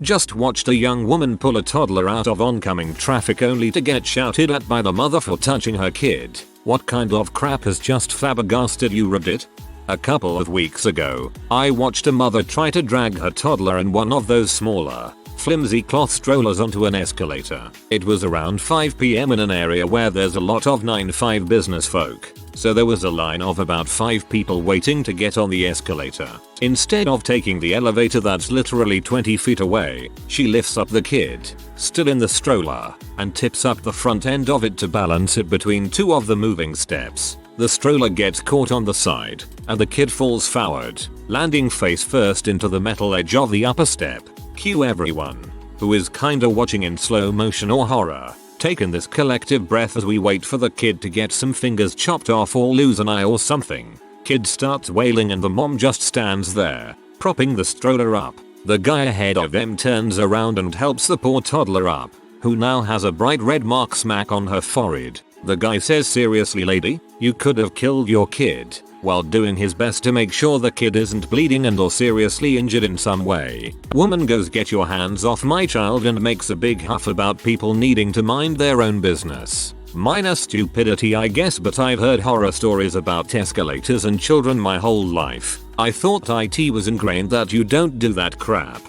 Just watched a young woman pull a toddler out of oncoming traffic only to get shouted at by the mother for touching her kid. What kind of crap has just flabbergasted you, Reddit? A couple of weeks ago, I watched a mother try to drag her toddler in one of those smaller, flimsy cloth strollers onto an escalator. It was around 5 p.m. in an area where there's a lot of 9-to-5 business folk, so there was a line of about 5 people waiting to get on the escalator. Instead of taking the elevator that's literally 20 feet away, she lifts up the kid, still in the stroller, and tips up the front end of it to balance it between two of the moving steps. The stroller gets caught on the side, and the kid falls forward, landing face first into the metal edge of the upper step. Cue everyone who is kinda watching in slow motion or horror, taking this collective breath as we wait for the kid to get some fingers chopped off or lose an eye or something. Kid starts wailing and the mom just stands there, propping the stroller up. The guy ahead of them turns around and helps the poor toddler up, who now has a bright red mark smack on her forehead. The guy says, "Seriously lady, you could have killed your kid," while doing his best to make sure the kid isn't bleeding and or seriously injured in some way. Woman goes, "Get your hands off my child," and makes a big huff about people needing to mind their own business. Minor stupidity I guess, but I've heard horror stories about escalators and children my whole life. I thought IT was ingrained that you don't do that crap.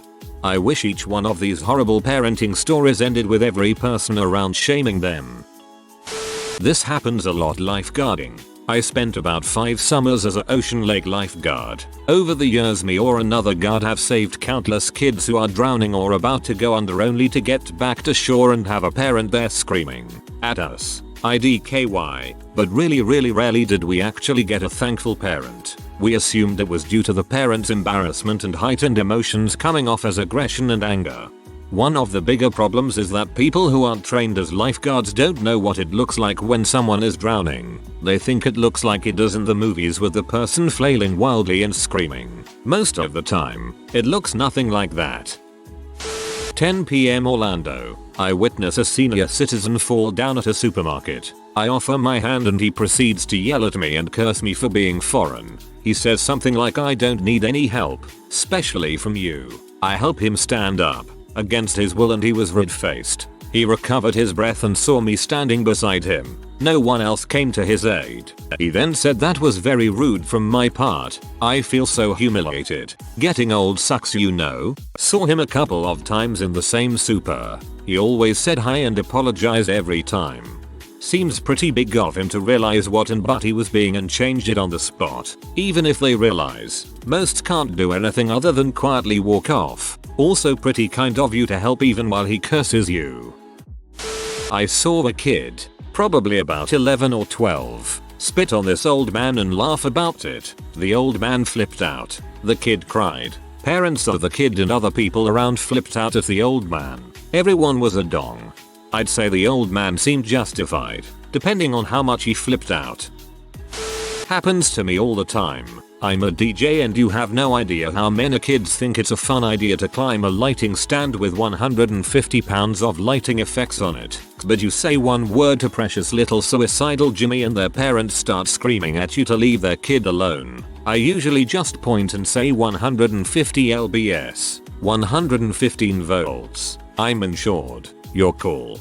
I wish each one of these horrible parenting stories ended with every person around shaming them. This happens a lot lifeguarding. I spent about 5 summers as an ocean lake lifeguard. Over the years me or another guard have saved countless kids who are drowning or about to go under only to get back to shore and have a parent there screaming at us. IDKY. But really rarely did we actually get a thankful parent. We assumed it was due to the parent's embarrassment and heightened emotions coming off as aggression and anger. One of the bigger problems is that people who aren't trained as lifeguards don't know what it looks like when someone is drowning. They think it looks like it does in the movies with the person flailing wildly and screaming. Most of the time, it looks nothing like that. 10 p.m. Orlando. I witness a senior citizen fall down at a supermarket. I offer my hand and he proceeds to yell at me and curse me for being foreign. He says something like, "I don't need any help, especially from you." I help him stand up against his will and he was red-faced. He recovered his breath and saw me standing beside him. No one else came to his aid. He then said that was very rude from my part. I feel so humiliated. Getting old sucks, you know. Saw him a couple of times in the same super. He always said hi and apologized every time. Seems pretty big of him to realize what and but he was being and changed it on the spot. Even if they realize, most can't do anything other than quietly walk off. Also pretty kind of you to help even while he curses you. I saw a kid, probably about 11 or 12, spit on this old man and laugh about it. The old man flipped out. The kid cried. Parents of the kid and other people around flipped out at the old man. Everyone was a dong. I'd say the old man seemed justified, depending on how much he flipped out. Happens to me all the time. I'm a DJ and you have no idea how many kids think it's a fun idea to climb a lighting stand with 150 pounds of lighting effects on it. But you say one word to precious little suicidal Jimmy and their parents start screaming at you to leave their kid alone. I usually just point and say 150 lbs, 115 volts. I'm insured. You're cool.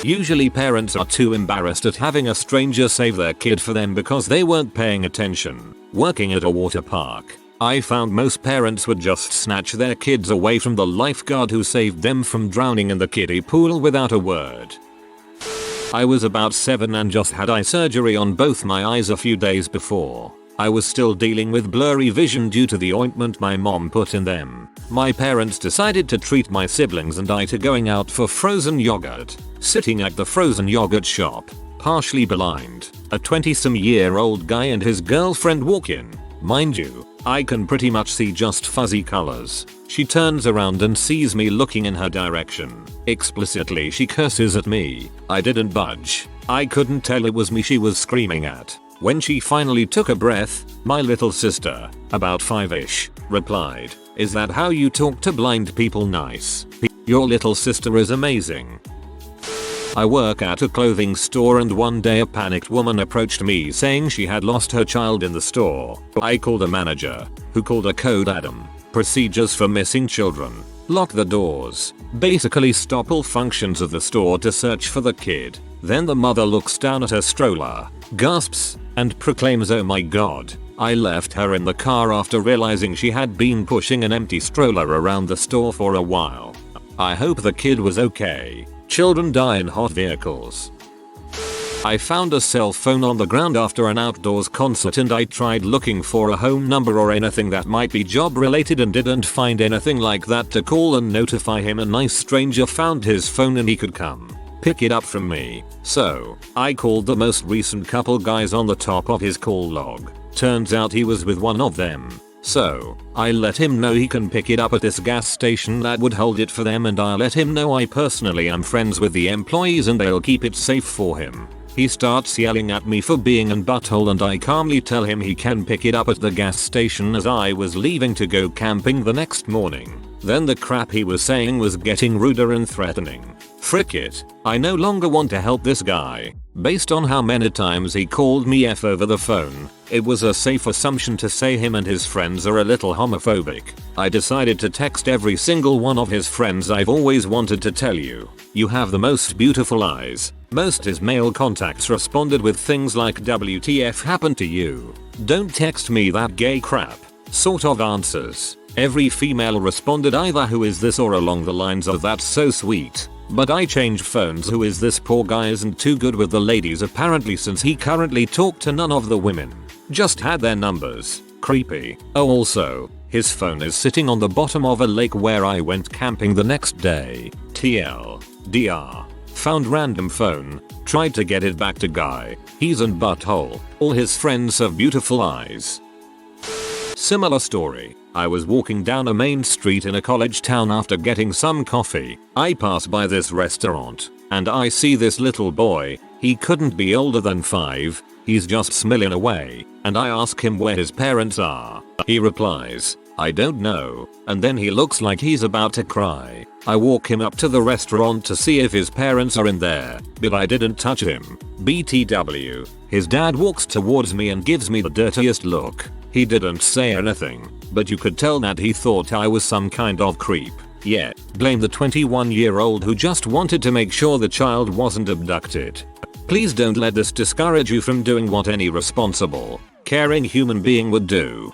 Usually parents are too embarrassed at having a stranger save their kid for them because they weren't paying attention. Working at a water park, I found most parents would just snatch their kids away from the lifeguard who saved them from drowning in the kiddie pool without a word. I was about 7 and just had eye surgery on both my eyes a few days before. I was still dealing with blurry vision due to the ointment my mom put in them. My parents decided to treat my siblings and I to going out for frozen yogurt. Sitting at the frozen yogurt shop, partially blind, a 20-some-year-old guy and his girlfriend walk in. Mind you, I can pretty much see just fuzzy colors. She turns around and sees me looking in her direction. Explicitly she curses at me. I didn't budge. I couldn't tell it was me she was screaming at. When she finally took a breath, my little sister, about 5ish, replied, "Is that how you talk to blind people? Nice. Your little sister is amazing." I work at a clothing store and one day a panicked woman approached me saying she had lost her child in the store. I called a manager, who called a code Adam. Procedures for missing children. lock the doors, basically stop all functions of the store to search for the kid. Then the mother looks down at her stroller, gasps, and proclaims, "Oh my god, I left her in the car," after realizing she had been pushing an empty stroller around the store for a while. I hope the kid was okay. Children die in hot vehicles. I found a cell phone on the ground after an outdoors concert, and I tried looking for a home number or anything that might be job related and didn't find anything like that to call and notify him. A nice stranger found his phone and he could come pick it up from me. So I called the most recent couple guys on the top of his call log. Turns out he was with one of them. So I let him know he can pick it up at this gas station that would hold it for them, and I let him know I personally am friends with the employees and they'll keep it safe for him. He starts yelling at me for being an butthole, and I calmly tell him he can pick it up at the gas station as I was leaving to go camping the next morning. Then the crap he was saying was getting ruder and threatening. Frick it, I no longer want to help this guy. Based on how many times he called me F over the phone, it was a safe assumption to say him and his friends are a little homophobic. I decided to text every single one of his friends, "I've always wanted to tell you, you have the most beautiful eyes." Most his male contacts responded with things like "WTF happened to you? Don't text me that gay crap" sort of answers. Every female responded either "who is this?" or along the lines of "that's so sweet, but I changed phones. Who is this? Poor guy isn't too good with the ladies apparently, since he currently talked to none of the women. Just had their numbers. Creepy. Oh, also, his phone is sitting on the bottom of a lake where I went camping the next day. TLDR. Found random phone, tried to get it back to guy. He's an butthole. All his friends have beautiful eyes. Similar story. I was walking down a main street in a college town after getting some coffee. I pass by this restaurant, and I see this little boy. He couldn't be older than 5. He's just smiling away, and I ask him where his parents are. He replies, "I don't know," and then he looks like he's about to cry. I walk him up to the restaurant to see if his parents are in there, but I didn't touch him. BTW. His dad walks towards me and gives me the dirtiest look. He didn't say anything, but you could tell that he thought I was some kind of creep. Yeah, blame the 21-year-old who just wanted to make sure the child wasn't abducted. Please don't let this discourage you from doing what any responsible, caring human being would do.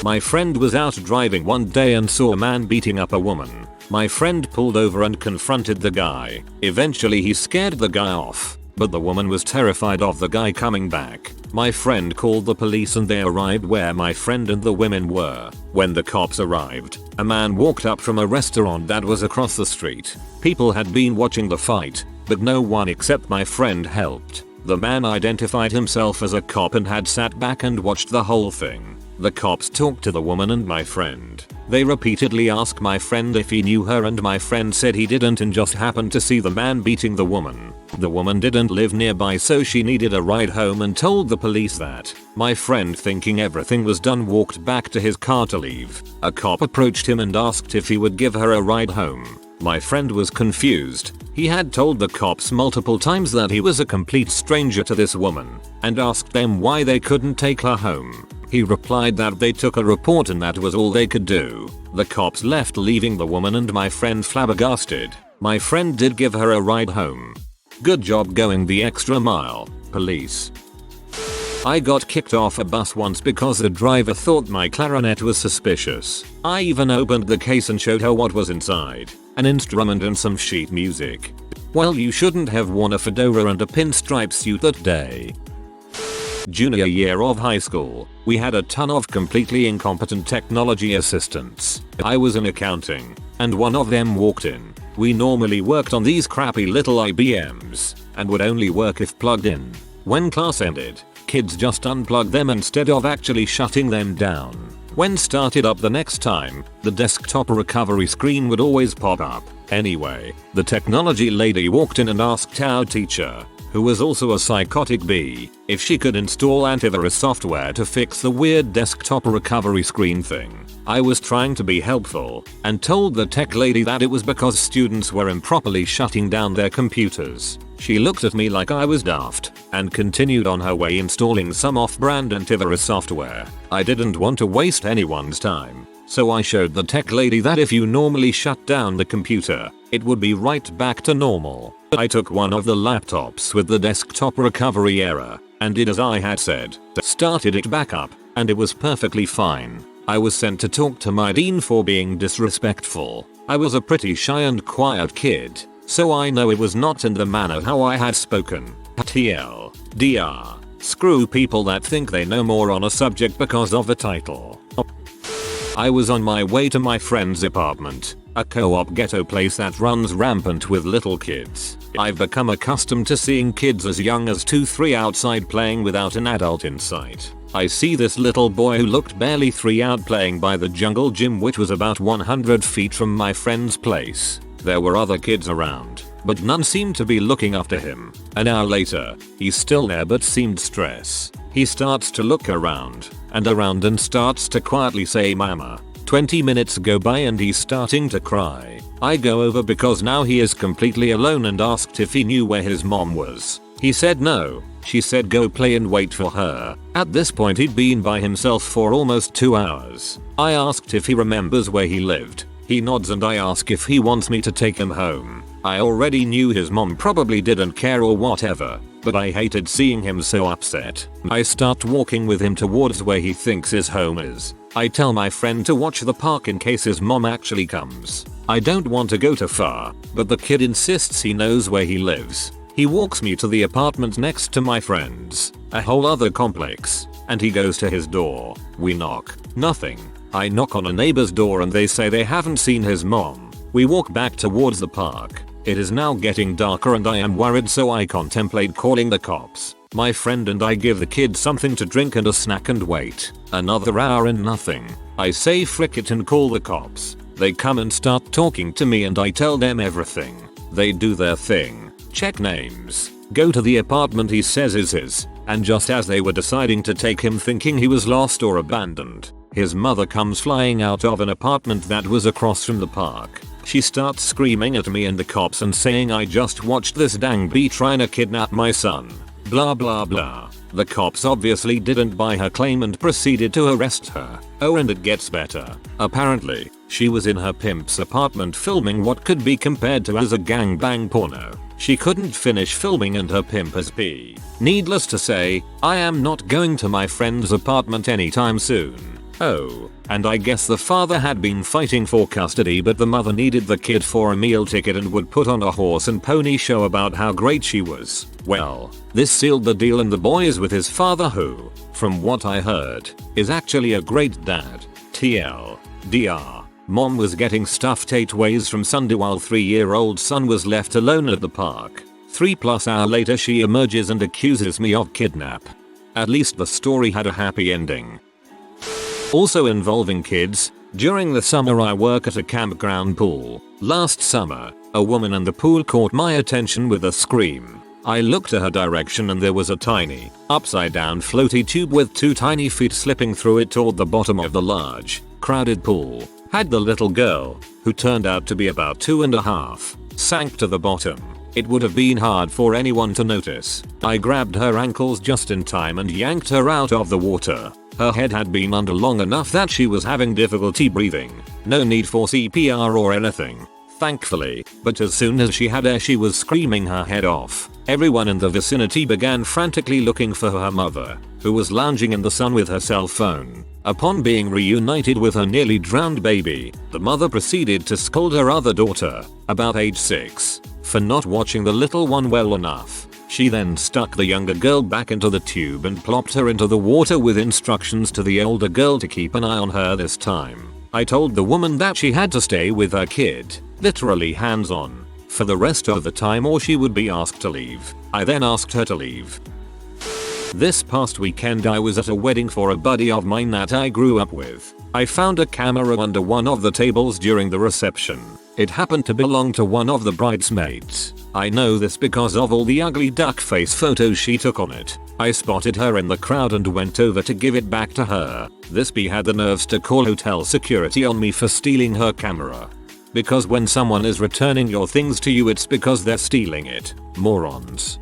My friend was out driving one day and saw a man beating up a woman. My friend pulled over and confronted the guy. Eventually he scared the guy off, but the woman was terrified of the guy coming back. My friend called the police and they arrived where my friend and the women were. When the cops arrived, a man walked up from a restaurant that was across the street. People had been watching the fight, but no one except my friend helped. The man identified himself as a cop and had sat back and watched the whole thing. The cops talked to the woman and my friend. They repeatedly asked my friend if he knew her, and my friend said he didn't and just happened to see the man beating the woman. The woman didn't live nearby, so she needed a ride home and told the police that. My friend, thinking everything was done, walked back to his car to leave. A cop approached him and asked if he would give her a ride home. My friend was confused. He had told the cops multiple times that he was a complete stranger to this woman, and asked them why they couldn't take her home. He replied that they took a report and that was all they could do. The cops left, leaving the woman and my friend flabbergasted. My friend did give her a ride home. Good job going the extra mile, police. I got kicked off a bus once because the driver thought my clarinet was suspicious. I even opened the case and showed her what was inside. An instrument and some sheet music. Well, you shouldn't have worn a fedora and a pinstripe suit that day. Junior year of high school, we had a ton of completely incompetent technology assistants. I was in accounting, and one of them walked in. We normally worked on these crappy little IBMs, and would only work if plugged in. When class ended, kids just unplugged them instead of actually shutting them down. When started up the next time, the desktop recovery screen would always pop up. Anyway, the technology lady walked in and asked our teacher, who was also a psychotic bee, if she could install antivirus software to fix the weird desktop recovery screen thing. I was trying to be helpful and told the tech lady that it was because students were improperly shutting down their computers. She looked at me like I was daft and continued on her way installing some off-brand antivirus software. I didn't want to waste anyone's time, So I showed the tech lady that if you normally shut down the computer, it would be right back to normal. I took one of the laptops with the desktop recovery error and did as I had said, started it back up, and it was perfectly fine. I was sent to talk to my dean for being disrespectful. I was a pretty shy and quiet kid, so I know it was not in the manner how I had spoken. TLDR. Screw people that think they know more on a subject because of the title. I was on my way to my friend's apartment, a co-op ghetto place that runs rampant with little kids. I've become accustomed to seeing kids as young as 2-3 outside playing without an adult in sight. I see this little boy who looked barely 3 out playing by the jungle gym, which was about 100 feet from my friend's place. There were other kids around, but none seemed to be looking after him. An hour later, he's still there but seemed stressed. He starts to look around and starts to quietly say mama. 20 minutes go by and he's starting to cry. I go over because now he is completely alone and asked if he knew where his mom was. He said no. She said go play and wait for her. At this point he'd been by himself for almost 2 hours. I asked if he remembers where he lived. He nods and I ask if he wants me to take him home. I already knew his mom probably didn't care or whatever, but I hated seeing him so upset. I start walking with him towards where he thinks his home is. I tell my friend to watch the park in case his mom actually comes. I don't want to go too far, but the kid insists he knows where he lives. He walks me to the apartment next to my friend's, a whole other complex, and he goes to his door. We knock. Nothing. I knock on a neighbor's door and they say they haven't seen his mom. We walk back towards the park. It is now getting darker and I am worried, so I contemplate calling the cops. My friend and I give the kid something to drink and a snack and wait. Another hour and nothing. I say frick it and call the cops. They come and start talking to me and I tell them everything. They do their thing. Check names. Go to the apartment he says is his. And just as they were deciding to take him thinking he was lost or abandoned, his mother comes flying out of an apartment that was across from the park. She starts screaming at me and the cops and saying I just watched this dang bee trying to kidnap my son. Blah blah blah. The cops obviously didn't buy her claim and proceeded to arrest her. Oh, and it gets better. Apparently, she was in her pimp's apartment filming what could be compared to as a gangbang porno. She couldn't finish filming and her pimp has pee. Needless to say, I am not going to my friend's apartment anytime soon. Oh, and I guess the father had been fighting for custody, but the mother needed the kid for a meal ticket and would put on a horse and pony show about how great she was. Well, this sealed the deal and the boy is with his father who, from what I heard, is actually a great dad. TLDR. Mom was getting stuffed 8 ways from Sunday while 3-year-old son was left alone at the park. 3+ hours later she emerges and accuses me of kidnap. At least the story had a happy ending. Also involving kids, during the summer I work at a campground pool. Last summer, a woman in the pool caught my attention with a scream. I looked to her direction and there was a tiny, upside down floaty tube with 2 tiny feet slipping through it toward the bottom of the large, crowded pool. Had the little girl, who turned out to be about 2.5, sank to the bottom. It would have been hard for anyone to notice. I grabbed her ankles just in time and yanked her out of the water. Her head had been under long enough that she was having difficulty breathing. No need for CPR or anything, thankfully, but as soon as she had air she was screaming her head off. Everyone in the vicinity began frantically looking for her mother, who was lounging in the sun with her cell phone. Upon being reunited with her nearly drowned baby, the mother proceeded to scold her other daughter, about age 6, for not watching the little one well enough. She then stuck the younger girl back into the tube and plopped her into the water with instructions to the older girl to keep an eye on her this time. I told the woman that she had to stay with her kid, literally hands on, for the rest of the time or she would be asked to leave. I then asked her to leave. This past weekend I was at a wedding for a buddy of mine that I grew up with. I found a camera under one of the tables during the reception. It happened to belong to one of the bridesmaids. I know this because of all the ugly duck face photos she took on it. I spotted her in the crowd and went over to give it back to her. This bee had the nerves to call hotel security on me for stealing her camera. Because when someone is returning your things to you it's because they're stealing it. Morons.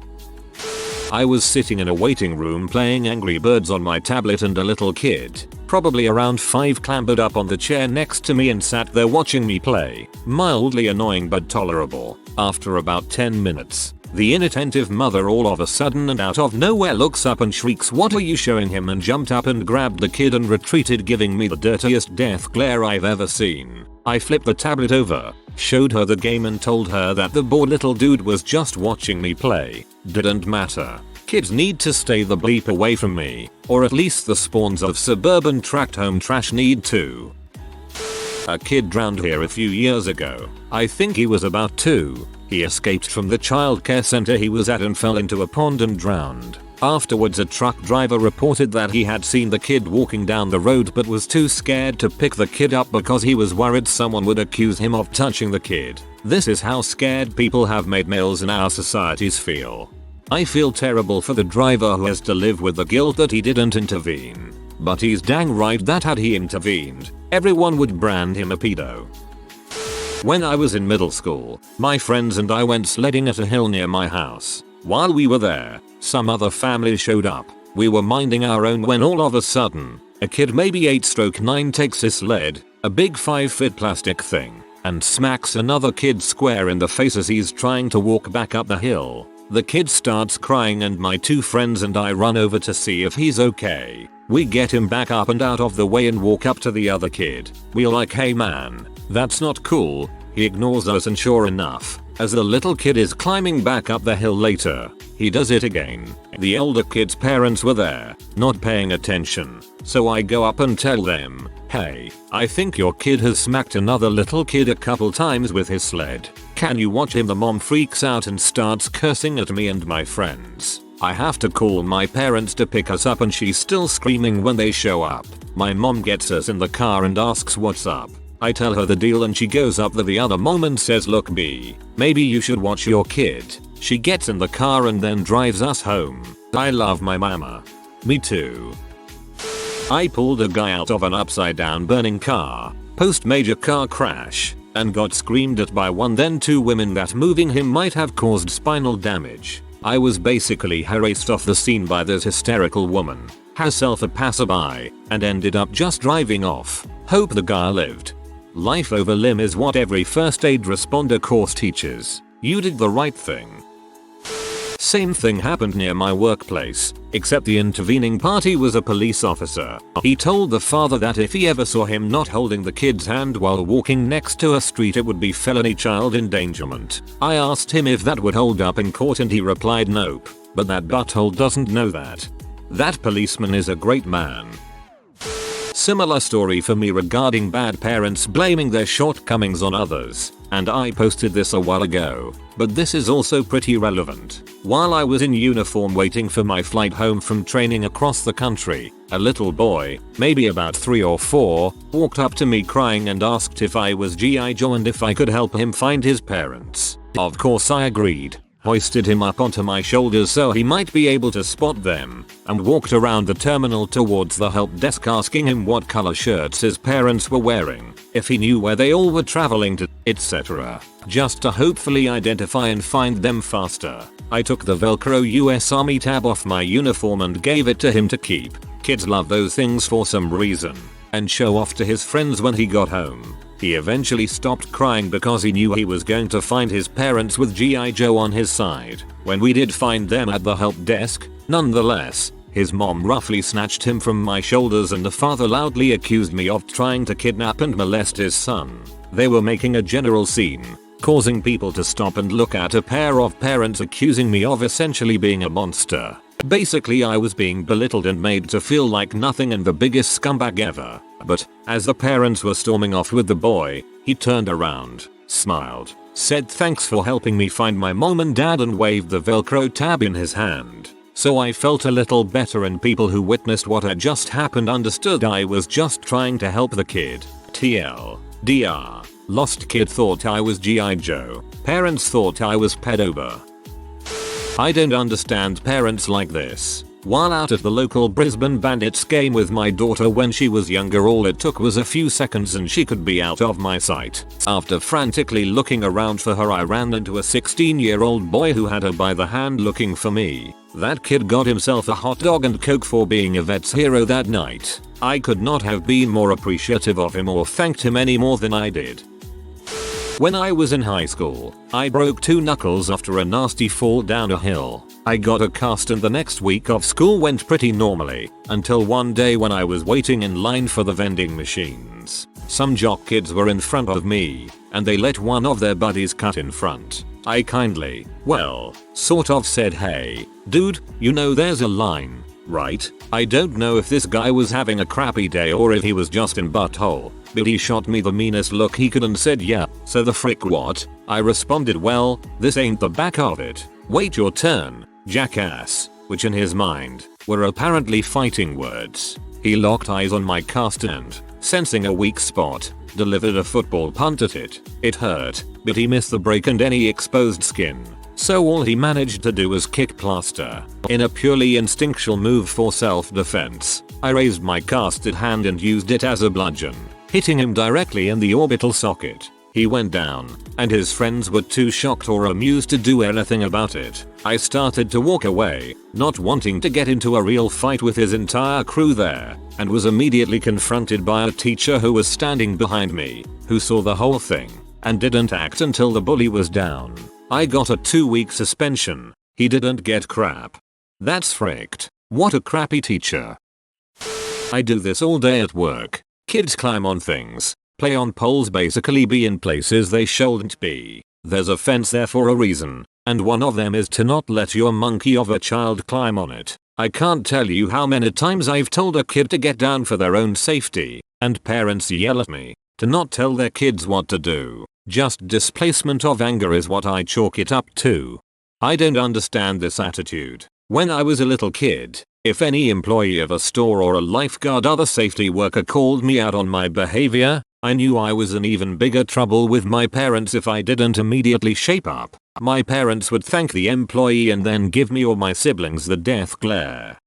I was sitting in a waiting room playing Angry Birds on my tablet and a little kid, probably around 5, clambered up on the chair next to me and sat there watching me play. Mildly annoying but tolerable. After about 10 minutes, the inattentive mother all of a sudden and out of nowhere looks up and shrieks, "What are you showing him?" and jumped up and grabbed the kid and retreated, giving me the dirtiest death glare I've ever seen. I flipped the tablet over, showed her the game and told her that the bored little dude was just watching me play. Didn't matter. Kids need to stay the bleep away from me, or at least the spawns of suburban tract home trash need to. A kid drowned here a few years ago. I think he was about 2. He escaped from the childcare center he was at and fell into a pond and drowned. Afterwards, a truck driver reported that he had seen the kid walking down the road but was too scared to pick the kid up because he was worried someone would accuse him of touching the kid. This is how scared people have made males in our societies feel. I feel terrible for the driver who has to live with the guilt that he didn't intervene. But he's dang right that had he intervened, everyone would brand him a pedo. When I was in middle school, my friends and I went sledding at a hill near my house. While we were there, some other family showed up. We were minding our own when all of a sudden, a kid maybe 8/9 takes his sled, a big 5-foot plastic thing, and smacks another kid square in the face as he's trying to walk back up the hill. The kid starts crying and my 2 friends and I run over to see if he's okay. We get him back up and out of the way and walk up to the other kid. We're like, "Hey man, that's not cool." He ignores us and sure enough, as the little kid is climbing back up the hill later, he does it again. The older kid's parents were there, not paying attention. So I go up and tell them, "Hey, I think your kid has smacked another little kid a couple times with his sled. Can you watch him?" The mom freaks out and starts cursing at me and my friends. I have to call my parents to pick us up and she's still screaming when they show up. My mom gets us in the car and asks what's up. I tell her the deal and she goes up the other mom and says, "Look B, maybe you should watch your kid." She gets in the car and then drives us home. I love my mama. Me too. I pulled a guy out of an upside down burning car, post major car crash, and got screamed at by 1 then 2 women that moving him might have caused spinal damage. I was basically harassed off the scene by this hysterical woman, herself a passerby, and ended up just driving off. Hope the guy lived. Life over limb is what every first aid responder course teaches. You did the right thing. Same thing happened near my workplace, except the intervening party was a police officer. He told the father that if he ever saw him not holding the kid's hand while walking next to a street it would be felony child endangerment. I asked him if that would hold up in court and he replied nope, but that butthole doesn't know that. That policeman is a great man. Similar story for me regarding bad parents blaming their shortcomings on others, and I posted this a while ago, but this is also pretty relevant. While I was in uniform waiting for my flight home from training across the country, a little boy, maybe about 3 or 4, walked up to me crying and asked if I was G.I. Joe and if I could help him find his parents. Of course I agreed, hoisted him up onto my shoulders so he might be able to spot them, and walked around the terminal towards the help desk asking him what color shirts his parents were wearing, if he knew where they all were traveling to, etc. Just to hopefully identify and find them faster. I took the Velcro US Army tab off my uniform and gave it to him to keep. Kids love those things for some reason, and show off to his friends when he got home. He eventually stopped crying because he knew he was going to find his parents with G.I. Joe on his side. When we did find them at the help desk, nonetheless, his mom roughly snatched him from my shoulders and the father loudly accused me of trying to kidnap and molest his son. They were making a general scene, causing people to stop and look at a pair of parents accusing me of essentially being a monster. Basically I was being belittled and made to feel like nothing and the biggest scumbag ever. But, as the parents were storming off with the boy, he turned around, smiled, said thanks for helping me find my mom and dad and waved the Velcro tab in his hand. So I felt a little better and people who witnessed what had just happened understood I was just trying to help the kid. TL. DR. Lost kid thought I was G.I. Joe. Parents thought I was pedoba. I don't understand parents like this. While out at the local Brisbane Bandits game with my daughter when she was younger, all it took was a few seconds and she could be out of my sight. After frantically looking around for her, I ran into a 16-year-old boy who had her by the hand looking for me. That kid got himself a hot dog and coke for being a vet's hero that night. I could not have been more appreciative of him or thanked him any more than I did. When I was in high school, I broke 2 knuckles after a nasty fall down a hill. I got a cast and the next week of school went pretty normally, until one day when I was waiting in line for the vending machines. Some jock kids were in front of me, and they let one of their buddies cut in front. I kindly, well, sort of said, "Hey, dude, you know there's a line, right?" I don't know if this guy was having a crappy day or if he was just in butthole, but he shot me the meanest look he could and said, "Yeah, so the frick what?" I responded, "Well, this ain't the back of it. Wait your turn, jackass," which in his mind were apparently fighting words. He locked eyes on my cast and, sensing a weak spot, delivered a football punt at it. It hurt, but he missed the break and any exposed skin. So all he managed to do was kick plaster. In a purely instinctual move for self-defense, I raised my casted hand and used it as a bludgeon, hitting him directly in the orbital socket. He went down, and his friends were too shocked or amused to do anything about it. I started to walk away, not wanting to get into a real fight with his entire crew there, and was immediately confronted by a teacher who was standing behind me, who saw the whole thing, and didn't act until the bully was down. I got a 2-week suspension. He didn't get crap. That's fricked. What a crappy teacher. I do this all day at work. Kids climb on things, play on poles, basically be in places they shouldn't be. There's a fence there for a reason, and one of them is to not let your monkey of a child climb on it. I can't tell you how many times I've told a kid to get down for their own safety, and parents yell at me to not tell their kids what to do. Just displacement of anger is what I chalk it up to. I don't understand this attitude. When I was a little kid, if any employee of a store or a lifeguard other safety worker called me out on my behavior, I knew I was in even bigger trouble with my parents if I didn't immediately shape up. My parents would thank the employee and then give me or my siblings the death glare.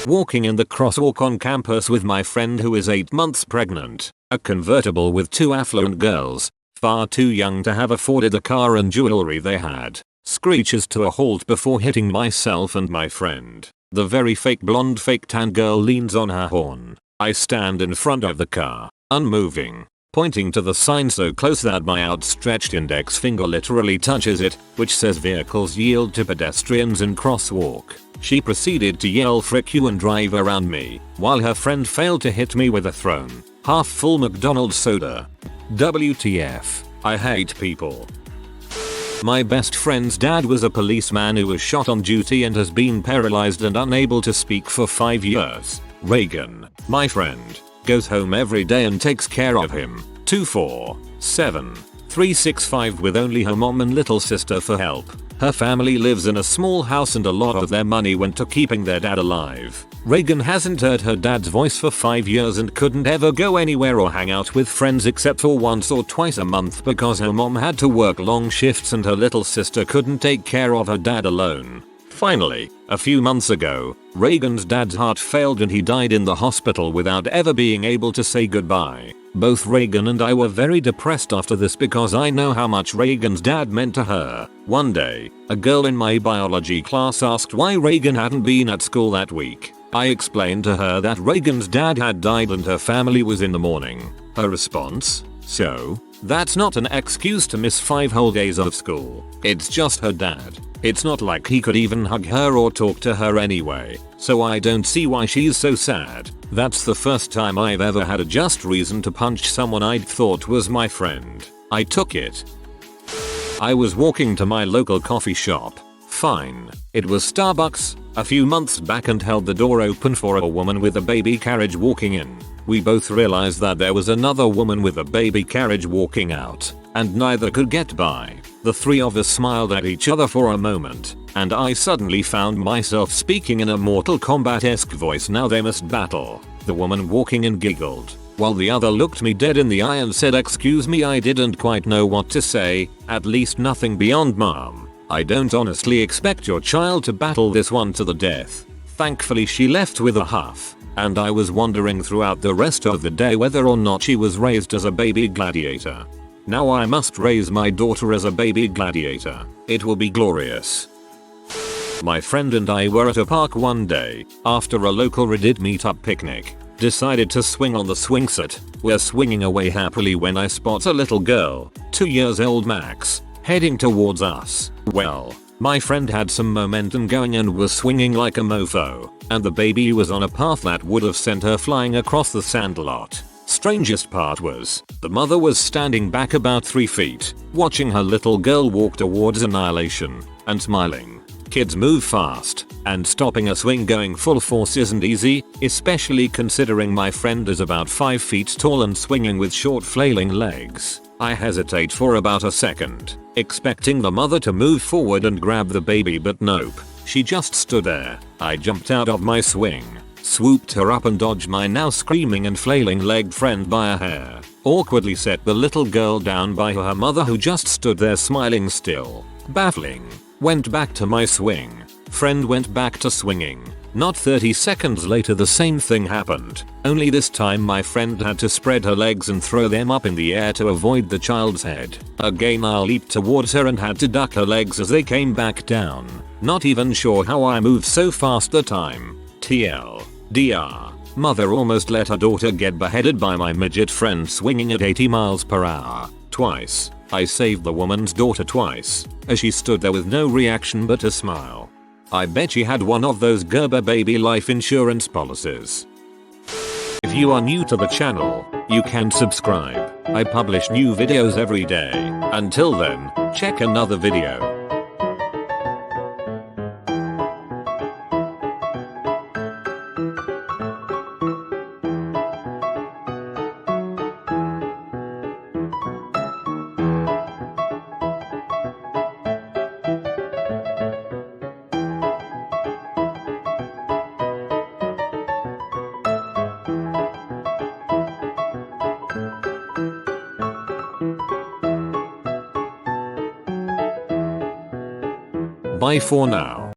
Walking in the crosswalk on campus with my friend who is 8 months pregnant, a convertible with 2 affluent girls, far too young to have afforded the car and jewelry they had, screeches to a halt before hitting myself and my friend. The very fake blonde fake tan girl leans on her horn. I stand in front of the car, unmoving, pointing to the sign so close that my outstretched index finger literally touches it, which says vehicles yield to pedestrians in crosswalk. She proceeded to yell "frick you" and drive around me, while her friend failed to hit me with a thrown, half-full McDonald's soda. WTF. I hate people. My best friend's dad was a policeman who was shot on duty and has been paralyzed and unable to speak for 5 years. Reagan, my friend, goes home every day and takes care of him, 24/7/365 with only her mom and little sister for help. Her family lives in a small house and a lot of their money went to keeping their dad alive. Reagan hasn't heard her dad's voice for 5 years and couldn't ever go anywhere or hang out with friends except for once or twice a month because her mom had to work long shifts and her little sister couldn't take care of her dad alone. Finally, a few months ago, Reagan's dad's heart failed and he died in the hospital without ever being able to say goodbye. Both Reagan and I were very depressed after this because I know how much Reagan's dad meant to her. One day, a girl in my biology class asked why Reagan hadn't been at school that week. I explained to her that Reagan's dad had died and her family was in the mourning. Her response? "So? That's not an excuse to miss 5 whole days of school. It's just her dad. It's not like he could even hug her or talk to her anyway, so I don't see why she's so sad." That's the first time I've ever had a just reason to punch someone I'd thought was my friend. I took it. I was walking to my local coffee shop. Fine. It was Starbucks, a few months back and held the door open for a woman with a baby carriage walking in. We both realized that there was another woman with a baby carriage walking out, and neither could get by. The 3 of us smiled at each other for a moment, and I suddenly found myself speaking in a Mortal Kombat-esque voice. "Now they must battle." The woman walking in giggled, while the other looked me dead in the eye and said, "Excuse me." I didn't quite know what to say, at least nothing beyond "Mom, I don't honestly expect your child to battle this one to the death. Thankfully she left with a huff, and I was wondering throughout the rest of the day whether or not she was raised as a baby gladiator. Now I must raise my daughter as a baby gladiator. It will be glorious. My friend and I were at a park one day, after a local Reddit meetup picnic. Decided to swing on the swing set. We're swinging away happily when I spot a little girl, 2 years old max, heading towards us. Well, my friend had some momentum going and was swinging like a mofo, and the baby was on a path that would have sent her flying across the sand lot. Strangest part was, the mother was standing back about 3 feet, watching her little girl walk towards annihilation, and smiling. Kids move fast, and stopping a swing going full force isn't easy, especially considering my friend is about 5 feet tall and swinging with short flailing legs. I hesitate for about a second, expecting the mother to move forward and grab the baby, but nope, she just stood there. I jumped out of my swing, swooped her up and dodged my now screaming and flailing legged friend by a hair, awkwardly set the little girl down by her mother who just stood there smiling still. Baffling. Went back to my swing. Friend went back to swinging. Not 30 seconds later the same thing happened, only this time my friend had to spread her legs and throw them up in the air to avoid the child's head. Again I leaped towards her and had to duck her legs as they came back down. Not even sure how I moved so fast the time. TLDR. Mother almost let her daughter get beheaded by my midget friend swinging at 80 miles per hour. Twice. I saved the woman's daughter twice, as she stood there with no reaction but a smile. I bet she had one of those Gerber baby life insurance policies. If you are new to the channel, you can subscribe. I publish new videos every day. Until then, check another video. Bye for now.